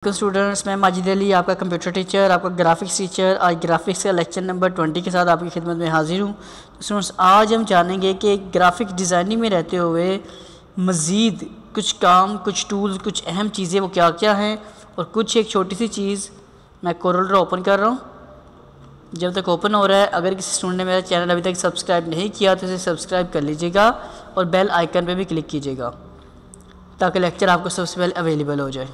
Students, मैं माजिद अली आपका computer teacher, आपका ग्राफिक्स टीचर। आज ग्राफिक्स का लेक्चर नंबर 20 के साथ आपकी खिदमत में हाजिर हूँ। स्टूडेंट्स, आज हम जानेंगे कि ग्राफिक डिज़ाइनिंग में रहते हुए मज़ीद कुछ काम, कुछ टूल्स, कुछ अहम चीज़ें वो क्या क्या हैं, और कुछ एक छोटी सी चीज़ मैं कोरल ड्रॉ ओपन कर रहा हूँ। जब तक ओपन हो रहा है, अगर किसी स्टूडेंट ने मेरा चैनल अभी तक सब्सक्राइब नहीं किया तो इसे सब्सक्राइब कर लीजिएगा और बेल आइकन पर भी क्लिक कीजिएगा ताकि लेक्चर आपको सबसे पहले अवेलेबल हो जाए।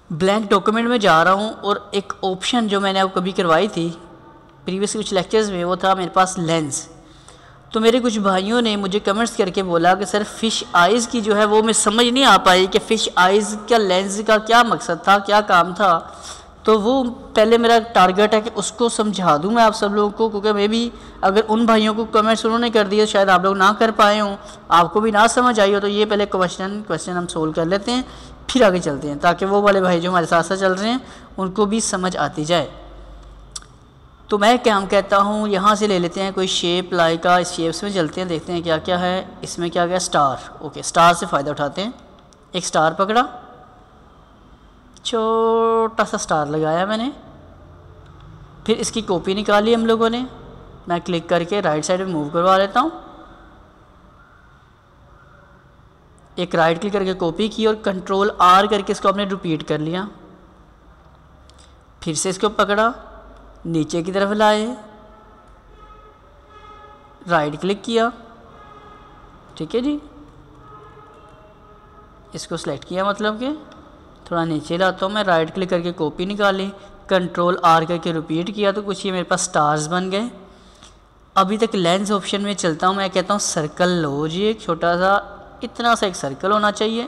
ब्लैंक डॉक्यूमेंट में जा रहा हूँ और एक ऑप्शन जो मैंने आपको कभी करवाई थी प्रीवियस कुछ लेक्चर्स में, वो था मेरे पास लेंस। तो मेरे कुछ भाइयों ने मुझे कमेंट्स करके बोला कि सर फ़िश आइज़ की जो है वो मैं समझ नहीं आ पाई कि फ़िश आइज़ का लेंस का क्या मकसद था, क्या काम था। तो वो पहले मेरा टारगेट है कि उसको समझा दूँ मैं आप सब लोगों को, क्योंकि मैं भी अगर उन भाइयों को कमेंट्स उन्होंने कर दिए शायद आप लोग ना कर पाए हों, आपको भी ना समझ आई हो। तो ये पहले क्वेश्चन हम सोल्व कर लेते हैं, फिर आगे चलते हैं, ताकि वो वाले भाई जो हमारे साथ साथ चल रहे हैं उनको भी समझ आती जाए। तो मैं क्या कहता हूँ, यहाँ से ले लेते हैं कोई शेप लाइका, इस शेप्स में चलते हैं, देखते हैं क्या क्या है। इसमें क्या क्या, स्टार। ओके, स्टार से फ़ायदा उठाते हैं। एक स्टार पकड़ा, छोटा सा स्टार लगाया मैंने, फिर इसकी कॉपी निकाली हम लोगों ने। मैं क्लिक करके राइट साइड में मूव करवा लेता हूँ। एक राइट क्लिक करके कॉपी की और कंट्रोल आर करके इसको आपने रिपीट कर लिया। फिर से इसको पकड़ा, नीचे की तरफ लाए, राइट क्लिक किया, ठीक है जी। इसको सेलेक्ट किया, मतलब कि थोड़ा नीचे लाता हूँ मैं, राइट क्लिक करके कॉपी निकाली, कंट्रोल आर करके रिपीट किया, तो कुछ ये मेरे पास स्टार्स बन गए। अभी तक लेंस ऑप्शन में चलता हूँ, मैं कहता हूँ सर्कल लो जी, एक छोटा सा इतना सा एक सर्कल होना चाहिए।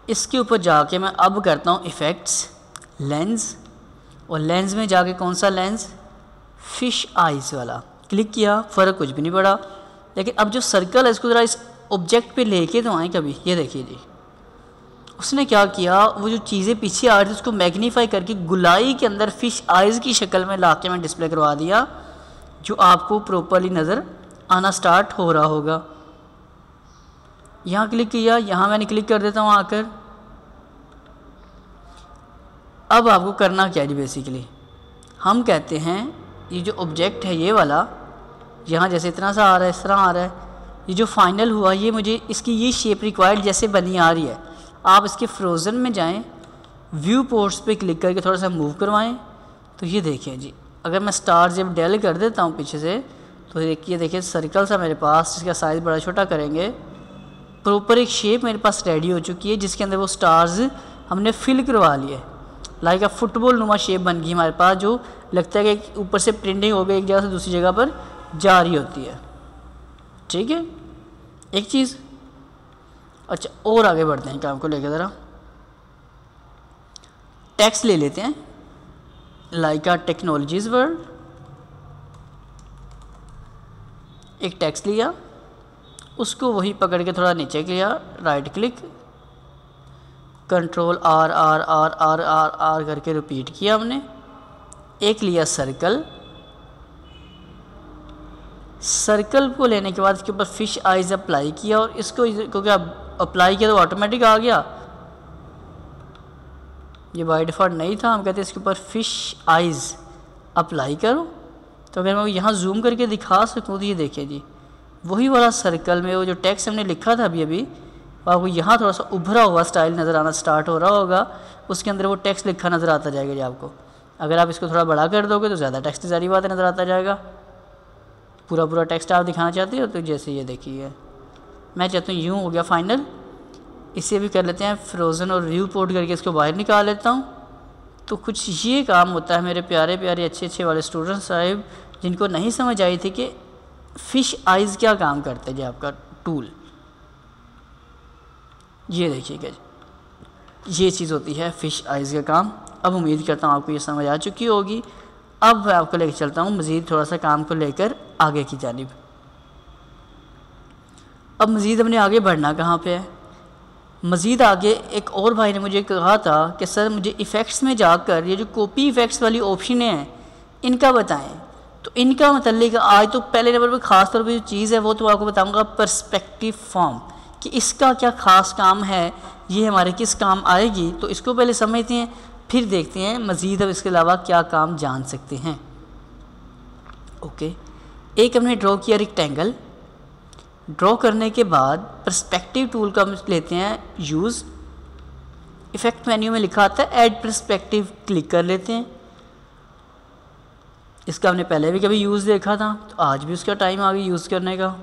इसके ऊपर जाके मैं अब करता हूँ इफ़ेक्ट्स, लेंस, और लेंस में जाके कौन सा लेंस, फ़िश आइज़ वाला क्लिक किया। फ़र्क कुछ भी नहीं पड़ा, लेकिन अब जो सर्कल है इसको ज़रा इस ऑब्जेक्ट पे लेके तो आए कभी। ये देखिए जी, उसने क्या किया, वो जो चीज़ें पीछे आ रही थी उसको मैग्नीफाई करके गुलाई के अंदर फ़िश आइज़ की शक्ल में ला के मैं डिस्प्ले करवा दिया, जो आपको प्रॉपरली नज़र आना स्टार्ट हो रहा होगा। यहाँ क्लिक किया, यहाँ मैंने क्लिक कर देता हूँ आकर। अब आपको करना क्या है, बेसिकली हम कहते हैं ये जो ऑब्जेक्ट है ये वाला, यहाँ जैसे इतना सा आ रहा है, इस तरह आ रहा है, ये जो फाइनल हुआ ये मुझे इसकी ये शेप रिक्वायर्ड जैसे बनी आ रही है। आप इसके फ्रोज़न में जाएं, व्यू पोर्ट्स पे क्लिक करके थोड़ा सा मूव करवाएं, तो ये देखिए जी, अगर मैं स्टार जब डेल कर देता हूँ पीछे से, तो देखिए सर्कल सा मेरे पास, जिसका साइज़ बड़ा छोटा करेंगे, प्रॉपर एक शेप मेरे पास रेडी हो चुकी है, जिसके अंदर वो स्टार्स हमने फिल करवा लिए। लाइक अ फुटबॉल नुमा शेप बन गई हमारे पास, जो लगता है कि ऊपर से प्रिंटिंग हो गई, एक जगह से दूसरी जगह पर जा रही होती है। ठीक है, एक चीज़। अच्छा, और आगे बढ़ते हैं काम को लेकर, ज़रा टेक्स्ट ले लेते हैं, लाइका टेक्नोलॉजीज़ वर्ल्ड। एक टेक्स्ट लिया, उसको वही पकड़ के थोड़ा नीचे किया, right click, control R R R R R R करके रिपीट किया हमने। एक लिया सर्कल, सर्कल को लेने के बाद इसके ऊपर फ़िश आइज़ अप्लाई किया, और इसको क्योंकि अब अप्लाई किया तो ऑटोमेटिक आ गया, ये बाय डिफ़ॉल्ट नहीं था। हम कहते हैं इसके ऊपर फ़िश आइज़ अप्लाई करो। तो अगर मैं यहाँ जूम करके दिखा सकूँ तो ये देखिए जी, वही वाला सर्कल में वो जो टेक्स्ट हमने लिखा था अभी आपको यहाँ थोड़ा सा उभरा हुआ स्टाइल नज़र आना स्टार्ट हो रहा होगा, उसके अंदर वो टेक्स्ट लिखा नज़र आता जाएगा जी आपको। अगर आप इसको थोड़ा बड़ा कर दोगे तो ज़्यादा टेक्स्ट सारी बातें नज़र आता जाएगा। पूरा टेक्स्ट आप दिखाना चाहते हो तो जैसे ये देखिए, मैं चाहता हूँ यूँ हो गया फाइनल। इसे भी कर लेते हैं फ्रोज़न और व्यू पोर्ट करके इसको बाहर निकाल लेता हूँ। तो कुछ ये काम होता है मेरे प्यारे प्यारे अच्छे वाले स्टूडेंट साहिब, जिनको नहीं समझ आई थी कि फ़िश आइज़ क्या काम करते हैं जी आपका टूल। ये देखिएगा, ये चीज़ होती है फ़िश आइज़ का काम। अब उम्मीद करता हूँ आपको ये समझ आ चुकी होगी। अब मैं आपको लेकर चलता हूँ मज़ीद थोड़ा सा काम को लेकर आगे की जानिब। अब मज़ीद हमने आगे बढ़ना कहाँ पे है, मज़ीद आगे एक और भाई ने मुझे कहा था कि सर मुझे इफ़ेक्ट्स में जाकर ये जो कॉपी इफ़ेक्ट्स वाली ऑप्शन हैं इनका बताएं। तो इनका मतलब आज तो पहले नंबर पर ख़ास तौर पर जो चीज़ है वो तो आपको बताऊंगा पर्सपेक्टिव फॉर्म, कि इसका क्या ख़ास काम है, ये हमारे किस काम आएगी। तो इसको पहले समझते हैं, फिर देखते हैं मज़ीद अब इसके अलावा क्या काम जान सकते हैं। ओके, एक हमने ड्रॉ किया रेक्टेंगल। ड्रॉ करने के बाद पर्सपेक्टिव टूल का हम लेते हैं यूज़। इफ़ेक्ट मेन्यू में लिखा आता है ऐड पर्सपेक्टिव, क्लिक कर लेते हैं। इसका हमने पहले भी कभी यूज़ देखा था, तो आज भी उसका टाइम आ गया यूज़ करने का।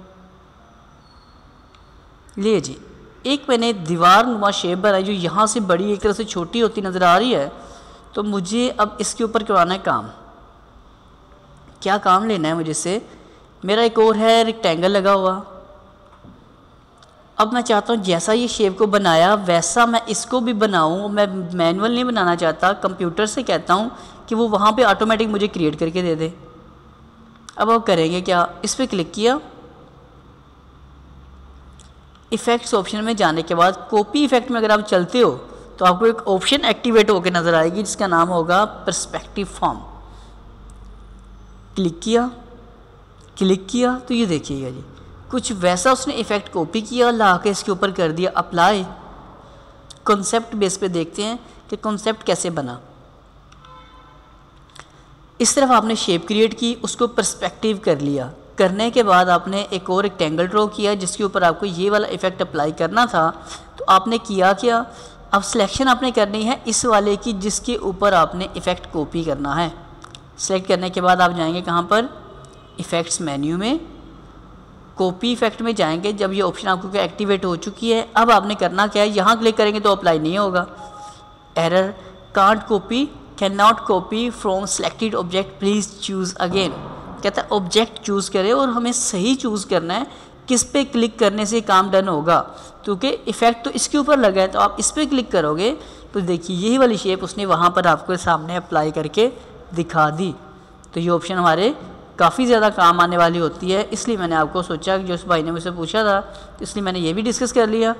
ले जी, एक मैंने दीवार नुमा शेप बनाई जो यहाँ से बड़ी एक तरह से छोटी होती नज़र आ रही है। तो मुझे अब इसके ऊपर करवाना है काम। क्या काम लेना है मुझे इससे? मेरा एक और है रेक्टेंगल लगा हुआ। अब मैं चाहता हूँ जैसा ये शेप को बनाया वैसा मैं इसको भी बनाऊँ। मैं मैनुअल नहीं बनाना चाहता, कंप्यूटर से कहता हूँ कि वो वहाँ पे ऑटोमेटिक मुझे क्रिएट करके दे दे। अब आप करेंगे क्या, इस पर क्लिक किया, इफ़ेक्ट्स ऑप्शन में जाने के बाद कॉपी इफ़ेक्ट में अगर आप चलते हो तो आपको एक ऑप्शन एक्टिवेट होकर नज़र आएगी जिसका नाम होगा पर्सपेक्टिव फॉर्म। क्लिक किया तो ये देखिएगा जी, कुछ वैसा उसने इफ़ेक्ट कॉपी किया, ला के इसके ऊपर कर दिया अप्लाई। कॉन्सेप्ट बेस पे देखते हैं कि कॉन्सेप्ट कैसे बना। इस तरफ आपने शेप क्रिएट की, उसको पर्सपेक्टिव कर लिया। करने के बाद आपने एक और रेक्टेंगल ड्रॉ किया जिसके ऊपर आपको ये वाला इफ़ेक्ट अप्लाई करना था। तो आपने किया क्या, अब सिलेक्शन आपने करनी है इस वाले की जिसके ऊपर आपने इफ़ेक्ट कॉपी करना है। सेलेक्ट करने के बाद आप जाएंगे कहाँ पर, इफ़ेक्ट्स मेन्यू में, कॉपी इफ़ेक्ट में जाएंगे। जब ये ऑप्शन आपको एक्टिवेट हो चुकी है, अब आपने करना क्या है, यहाँ क्लिक करेंगे तो अप्लाई नहीं होगा। Error, can't copy, can not copy from selected object, please choose again. कहता है ऑब्जेक्ट चूज़ करें और हमें सही चूज़ करना है, किस पे क्लिक करने से काम डन होगा, क्योंकि इफ़ेक्ट तो इसके ऊपर लगा है। तो आप इस पर क्लिक करोगे तो देखिए यही वाली शेप उसने वहाँ पर आपको सामने अप्लाई करके दिखा दी। तो ये ऑप्शन हमारे काफ़ी ज़्यादा काम आने वाली होती है, इसलिए मैंने आपको सोचा कि जो उस भाई ने मुझसे पूछा था तो इसलिए मैंने ये भी डिस्कस कर लिया।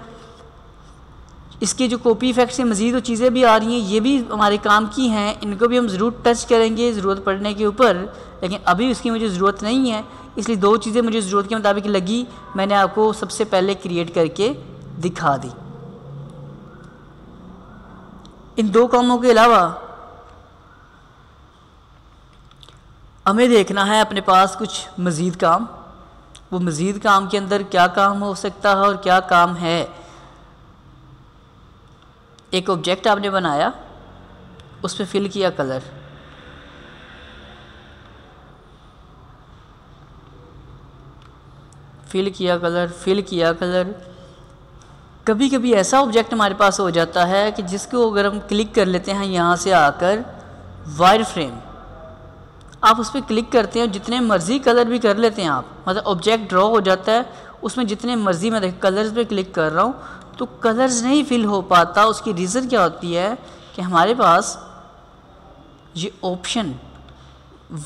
इसके जो कॉपी इफ़ेक्ट से मज़ीद जो चीज़ें भी आ रही हैं ये भी हमारे काम की हैं, इनको भी हम ज़रूर टच करेंगे ज़रूरत पड़ने के ऊपर, लेकिन अभी इसकी मुझे ज़रूरत नहीं है। इसलिए दो चीज़ें मुझे ज़रूरत के मुताबिक लगी, मैंने आपको सबसे पहले क्रिएट करके दिखा दी। इन दो कामों के अलावा हमें देखना है अपने पास कुछ मज़ीद काम। वो मज़ीद काम के अंदर क्या काम हो सकता है और क्या काम है। एक ऑब्जेक्ट आपने बनाया, उस पर फिल किया कलर, फिल किया कलर। कभी कभी ऐसा ऑब्जेक्ट हमारे पास हो जाता है कि जिसको अगर हम क्लिक कर लेते हैं यहाँ से आकर वायर फ्रेम, आप उस पर क्लिक करते हैं, जितने मर्ज़ी कलर भी कर लेते हैं आप, मतलब ऑब्जेक्ट ड्रॉ हो जाता है, उसमें जितने मर्ज़ी मैं देख कलर्स पे क्लिक कर रहा हूँ तो कलर्स नहीं फिल हो पाता। उसकी रीज़न क्या होती है कि हमारे पास ये ऑप्शन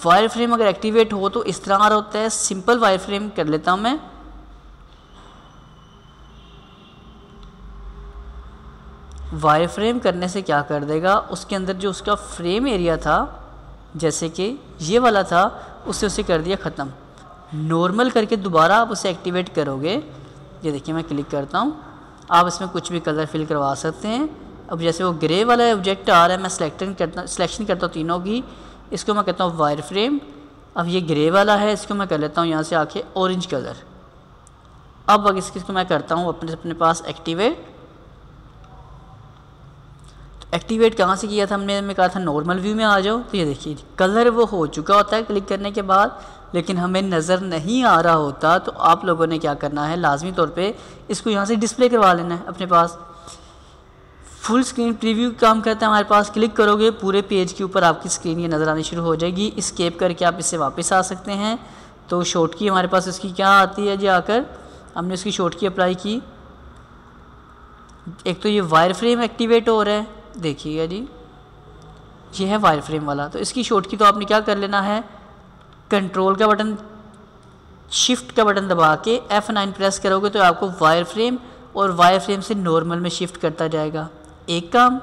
वायर फ्रेम अगर एक्टिवेट हो तो इस तरह आ रहा होता है। सिंपल वायर फ्रेम कर लेता हूँ मैं, वायर फ्रेम करने से क्या कर देगा, उसके अंदर जो उसका फ्रेम एरिया था जैसे कि ये वाला था उसे कर दिया ख़त्म। नॉर्मल करके दोबारा आप उसे एक्टिवेट करोगे, ये देखिए मैं क्लिक करता हूँ, आप इसमें कुछ भी कलर फिल करवा सकते हैं। अब जैसे वो ग्रे वाला ऑब्जेक्ट आ रहा है, मैं सिलेक्शन करता हूँ तीनों की, इसको मैं कहता हूँ वायर फ्रेम। अब ये ग्रे वाला है, इसको मैं कर लेता हूँ यहाँ से आके ऑरेंज कलर। अब इसको मैं करता हूँ अपने पास एक्टिवेट। एक्टिवेट कहाँ से किया था हमने कहा था नॉर्मल व्यू में आ जाओ। तो ये देखिए कलर वो हो चुका होता है क्लिक करने के बाद, लेकिन हमें नज़र नहीं आ रहा होता। तो आप लोगों ने क्या करना है, लाजमी तौर पे इसको यहाँ से डिस्प्ले करवा लेना है अपने पास। फुल स्क्रीन प्रीव्यू काम करता है हमारे पास, क्लिक करोगे पूरे पेज के ऊपर आपकी स्क्रीन ये नज़र आनी शुरू हो जाएगी। स्केप करके आप इससे वापस आ सकते हैं। तो शॉर्ट की हमारे पास इसकी क्या आती है जी, आकर हमने उसकी शॉर्ट की अप्लाई की। एक तो ये वायर फ्रेम एक्टिवेट हो रहा है, देखिएगा जी ये है वायर फ्रेम वाला। तो इसकी शॉर्ट की तो आपने क्या कर लेना है, कंट्रोल का बटन शिफ्ट का बटन दबा के F9 प्रेस करोगे तो आपको वायर फ्रेम और वायर फ्रेम से नॉर्मल में शिफ्ट करता जाएगा। एक काम,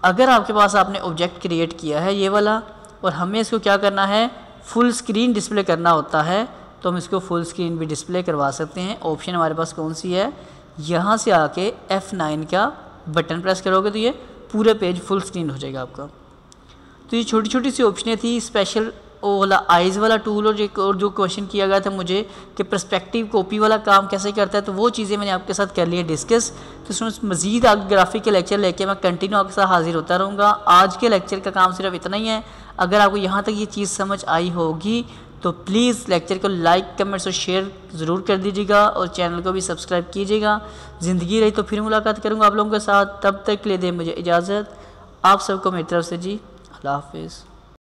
अगर आपके पास आपने ऑब्जेक्ट क्रिएट किया है ये वाला और हमें इसको क्या करना है फुल स्क्रीन डिस्प्ले करना होता है तो हम इसको फुल स्क्रीन भी डिस्प्ले करवा सकते हैं। ऑप्शन हमारे पास कौन सी है, यहाँ से आके F9 का बटन प्रेस करोगे तो ये पूरा पेज फुल स्क्रीन हो जाएगा आपका। तो ये छोटी छोटी सी ऑप्शनें थी। स्पेशल वो वाला आइज़ वाला टूल और जो क्वेश्चन किया गया था मुझे कि पर्सपेक्टिव कॉपी वाला काम कैसे करता है, तो वो चीज़ें मैंने आपके साथ कर ली है डिस्कस। तो उसमें मज़ीद आगे ग्राफिक के लेक्चर लेके मैं कंटिन्यू आपके साथ हाजिर होता रहूँगा। आज के लेक्चर का काम सिर्फ इतना ही है। अगर आपको यहाँ तक ये चीज़ समझ आई होगी तो प्लीज़ लेक्चर को लाइक, कमेंट्स और शेयर ज़रूर कर दीजिएगा और चैनल को भी सब्सक्राइब कीजिएगा। ज़िंदगी रही तो फिर मुलाकात करूँगा आप लोगों के साथ। तब तक के लिए दें मुझे इजाज़त। आप सबको मेरी तरफ से जी अल्लाह हाफिज़।